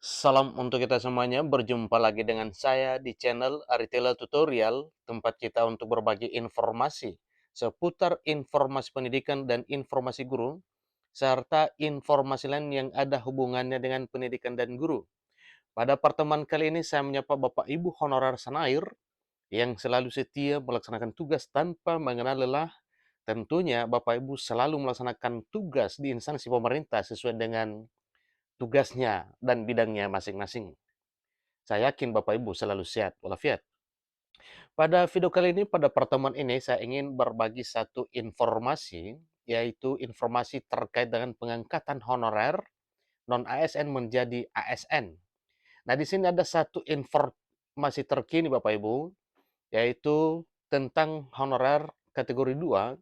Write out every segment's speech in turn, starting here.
Salam untuk kita semuanya, berjumpa lagi dengan saya di channel Aritela Tutorial, tempat kita untuk berbagi informasi seputar informasi pendidikan dan informasi guru, serta informasi lain yang ada hubungannya dengan pendidikan dan guru. Pada pertemuan kali ini saya menyapa Bapak Ibu honorer Senair yang selalu setia melaksanakan tugas tanpa mengenal lelah. Tentunya Bapak Ibu selalu melaksanakan tugas di instansi pemerintah sesuai dengan tugasnya dan bidangnya masing-masing. Saya yakin Bapak Ibu selalu sehat walafiat. Pada video kali ini, pada pertemuan ini, saya ingin berbagi satu informasi, yaitu informasi terkait dengan pengangkatan honorer non-ASN menjadi ASN. Nah, di sini ada satu informasi terkini Bapak Ibu, yaitu tentang honorer kategori 2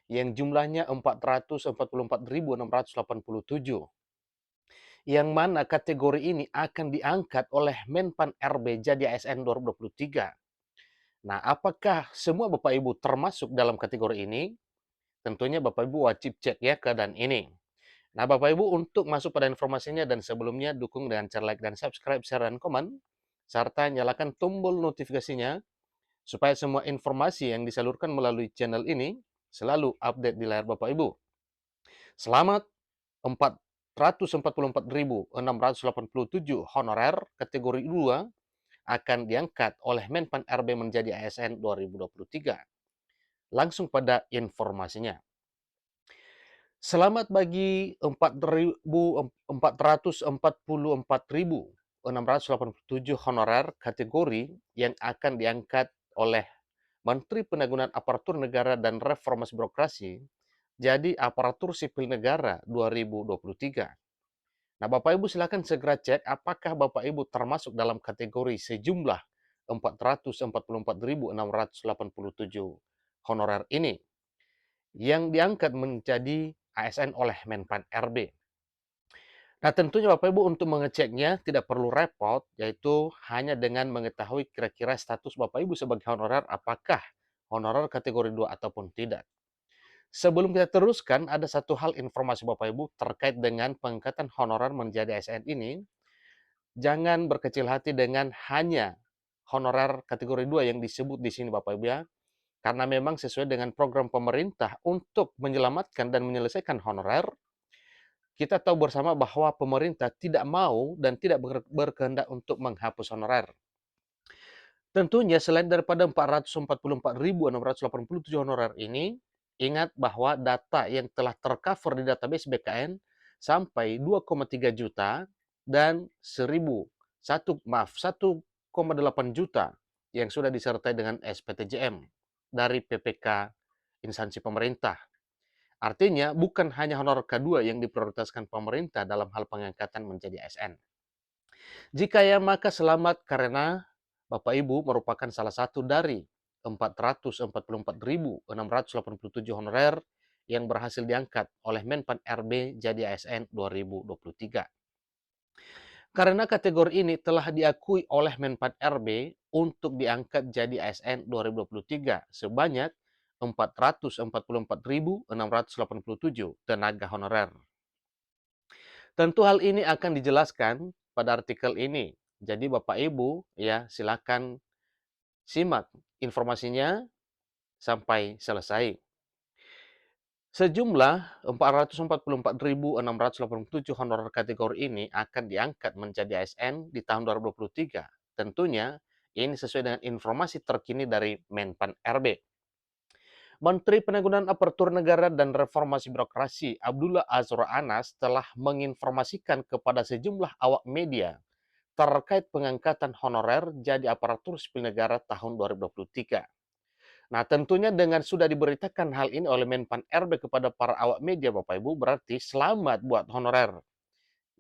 yang jumlahnya 444.687, yang mana kategori ini akan diangkat oleh Menpan RB jadi ASN 2023. Nah, apakah semua Bapak Ibu termasuk dalam kategori ini? Tentunya Bapak Ibu wajib cek ya keadaan ini. Nah, Bapak Ibu untuk masuk pada informasinya dan sebelumnya dukung dengan cara like dan subscribe, share, dan komen, serta nyalakan tombol notifikasinya supaya semua informasi yang disalurkan melalui channel ini selalu update di layar Bapak Ibu. Selamat 444.687 honorer kategori 2 akan diangkat oleh Menpan RB menjadi ASN 2023. Langsung pada informasinya. Selamat bagi 444.687 honorer kategori yang akan diangkat oleh Menteri Penanggulangan Aparatur Negara dan Reformasi Birokrasi jadi Aparatur Sipil Negara 2023. Nah, Bapak Ibu silakan segera cek apakah Bapak Ibu termasuk dalam kategori sejumlah 444.687 honorer ini yang diangkat menjadi ASN oleh Menpan RB. Nah, tentunya Bapak Ibu untuk mengeceknya tidak perlu repot, yaitu hanya dengan mengetahui kira-kira status Bapak Ibu sebagai honorer, apakah honorer kategori 2 ataupun tidak. Sebelum kita teruskan, ada satu hal informasi Bapak Ibu terkait dengan pengangkatan honorer menjadi ASN ini. Jangan berkecil hati dengan hanya honorer kategori 2 yang disebut di sini Bapak Ibu ya. Karena memang sesuai dengan program pemerintah untuk menyelamatkan dan menyelesaikan honorer, kita tahu bersama bahwa pemerintah tidak mau dan tidak berkehendak untuk menghapus honorer. Tentunya selain daripada 444.687 honorer ini, ingat bahwa data yang telah tercover di database BKN sampai 2,3 juta dan 1,8 juta yang sudah disertai dengan SPTJM dari PPK instansi pemerintah. Artinya bukan hanya honor K2 yang diprioritaskan pemerintah dalam hal pengangkatan menjadi ASN. Jika ya, maka selamat karena Bapak Ibu merupakan salah satu dari 444.687 honorer yang berhasil diangkat oleh Menpan RB jadi ASN 2023. Karena kategori ini telah diakui oleh Menpan RB untuk diangkat jadi ASN 2023 sebanyak 444.687 tenaga honorer. Tentu hal ini akan dijelaskan pada artikel ini. Jadi Bapak Ibu ya silakan simak informasinya sampai selesai. Sejumlah 444.687 honorer kategori ini akan diangkat menjadi ASN di tahun 2023. Tentunya ini sesuai dengan informasi terkini dari Menpan RB. Menteri Penanggulangan Aparatur Negara dan Reformasi Birokrasi Abdullah Azwar Anas telah menginformasikan kepada sejumlah awak media terkait pengangkatan honorer jadi aparatur sipil negara tahun 2023. Nah, tentunya dengan sudah diberitakan hal ini oleh Menpan RB kepada para awak media, Bapak Ibu, berarti selamat buat honorer.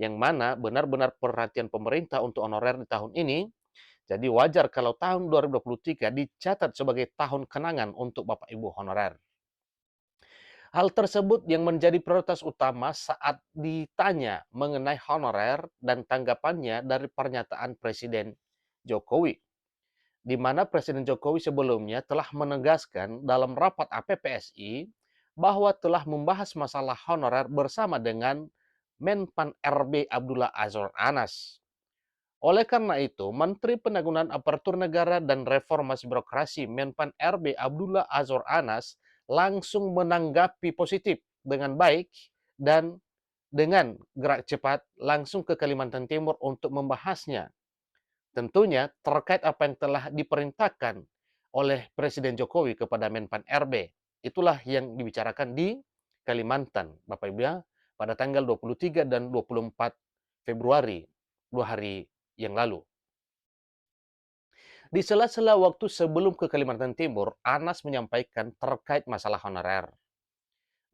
Yang mana benar-benar perhatian pemerintah untuk honorer di tahun ini. Jadi wajar kalau tahun 2023 dicatat sebagai tahun kenangan untuk Bapak Ibu honorer. Hal tersebut yang menjadi prioritas utama saat ditanya mengenai honorer dan tanggapannya dari pernyataan Presiden Jokowi, di mana Presiden Jokowi sebelumnya telah menegaskan dalam rapat APPSI bahwa telah membahas masalah honorer bersama dengan Menpan RB Abdullah Azwar Anas. Oleh karena itu, Menteri Penanggulangan Aparatur Negara dan Reformasi Birokrasi Menpan RB Abdullah Azwar Anas langsung menanggapi positif dengan baik dan dengan gerak cepat langsung ke Kalimantan Timur untuk membahasnya. Tentunya terkait apa yang telah diperintahkan oleh Presiden Jokowi kepada Menpan RB. Itulah yang dibicarakan di Kalimantan, Bapak Ibu ya, pada tanggal 23 dan 24 Februari, 2 hari yang lalu. Di sela-sela waktu sebelum ke Kalimantan Timur, Anas menyampaikan terkait masalah honorer,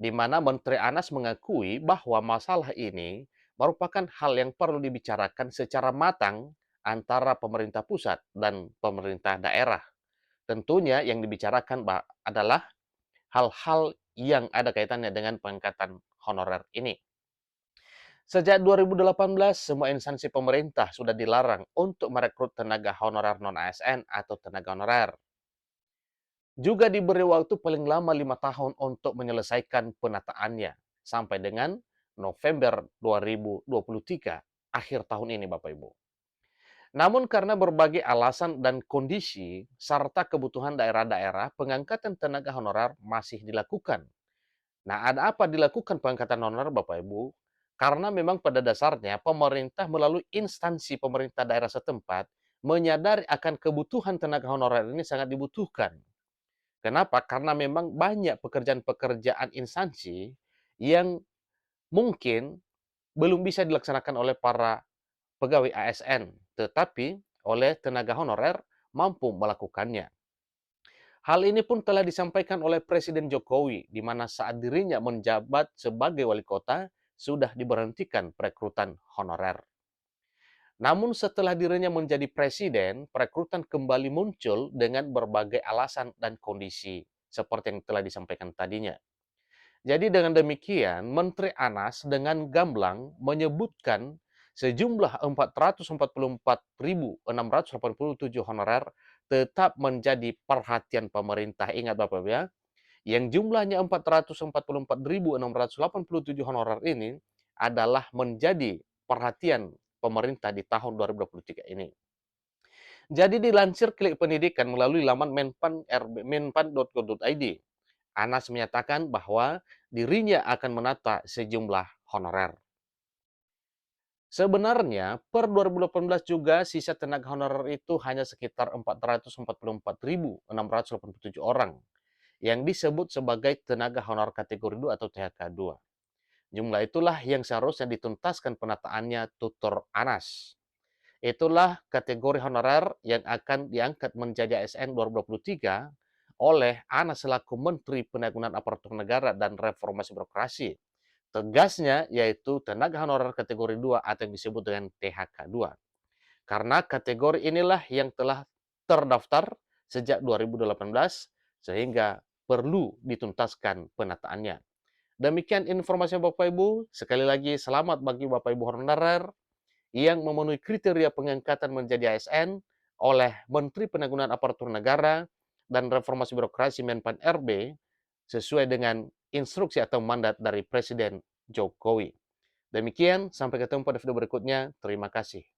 di mana Menteri Anas mengakui bahwa masalah ini merupakan hal yang perlu dibicarakan secara matang antara pemerintah pusat dan pemerintah daerah. Tentunya yang dibicarakan adalah hal-hal yang ada kaitannya dengan pengangkatan honorer ini. Sejak 2018, semua instansi pemerintah sudah dilarang untuk merekrut tenaga honorer non-ASN atau tenaga honorer. Juga diberi waktu paling lama 5 tahun untuk menyelesaikan penataannya sampai dengan November 2023, akhir tahun ini Bapak Ibu. Namun karena berbagai alasan dan kondisi serta kebutuhan daerah-daerah, pengangkatan tenaga honorer masih dilakukan. Nah, ada apa dilakukan pengangkatan honorer Bapak Ibu? Karena memang pada dasarnya pemerintah melalui instansi pemerintah daerah setempat menyadari akan kebutuhan tenaga honorer ini sangat dibutuhkan. Kenapa? Karena memang banyak pekerjaan-pekerjaan instansi yang mungkin belum bisa dilaksanakan oleh para pegawai ASN, tetapi oleh tenaga honorer mampu melakukannya. Hal ini pun telah disampaikan oleh Presiden Jokowi, di mana saat dirinya menjabat sebagai wali kota, sudah diberhentikan perekrutan honorer. Namun setelah dirinya menjadi presiden, perekrutan kembali muncul dengan berbagai alasan dan kondisi, seperti yang telah disampaikan tadinya. Jadi dengan demikian, Menteri Anas dengan gamblang menyebutkan sejumlah 444.687 honorer tetap menjadi perhatian pemerintah. Ingat Bapak Ibu ya, yang jumlahnya 444.687 honorer ini adalah menjadi perhatian pemerintah di tahun 2023 ini. Jadi dilansir Klik Pendidikan melalui laman menpan.go.id, Anas menyatakan bahwa dirinya akan menata sejumlah honorer. Sebenarnya, per 2018 juga sisa tenaga honorer itu hanya sekitar 444.687 orang yang disebut sebagai tenaga honor kategori 2 atau THK 2. Jumlah itulah yang seharusnya dituntaskan penataannya tutur Anas. Itulah kategori honorer yang akan diangkat menjadi ASN 2023 oleh Anas selaku Menteri Penanggulangan Aparatur Negara dan Reformasi Birokrasi. Tegasnya yaitu tenaga honorer kategori 2 atau yang disebut dengan THK 2. Karena kategori inilah yang telah terdaftar sejak 2018 sehingga perlu dituntaskan penataannya. Demikian informasi Bapak Ibu. Sekali lagi selamat bagi Bapak Ibu honorer yang memenuhi kriteria pengangkatan menjadi ASN oleh Menteri Penanggulangan Aparatur Negara dan Reformasi Birokrasi Menpan RB sesuai dengan instruksi atau mandat dari Presiden Jokowi. Demikian, sampai ketemu pada video berikutnya. Terima kasih.